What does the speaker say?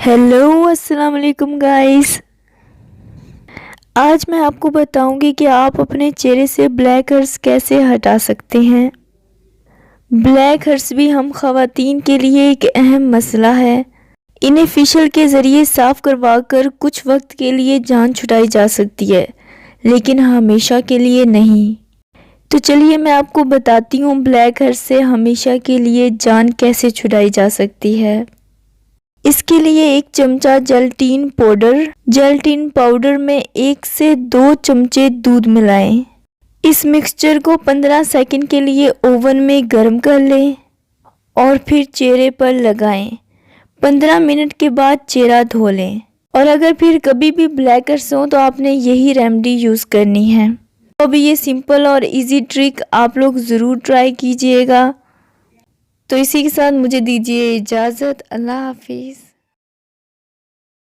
Hello अस्सलाम वालेकुम guys. आज मैं आपको बताऊंगी कि आप अपने चेहरे से ब्लैक हेड्स कैसे हटा सकते हैं। ब्लैक हेड्स भी हम ख़वातीन के लिए एक अहम मसला है। इन्हें फेशियल के ज़रिए साफ़ करवा कर कुछ वक्त के लिए जान छुड़ाई जा सकती है, लेकिन हमेशा के लिए नहीं। तो चलिए मैं आपको बताती हूँ ब्लैक हेड्स से हमेशा के लिए जान कैसे छुड़ाई जा सकती है। इसके लिए 1 चमचा जेलटीन पाउडर में 1 से 2 चमचे दूध मिलाएं। इस मिक्सचर को 15 सेकंड के लिए ओवन में गर्म कर लें और फिर चेहरे पर लगाएं। 15 मिनट के बाद चेहरा धो लें। और अगर फिर कभी भी ब्लैक हेड्स हो तो आपने यही रेमेडी यूज़ करनी है। तो अभी ये सिंपल और इजी ट्रिक आप लोग ज़रूर ट्राई कीजिएगा। तो इसी के साथ मुझे दीजिए इजाज़त। अल्लाह हाफिज़।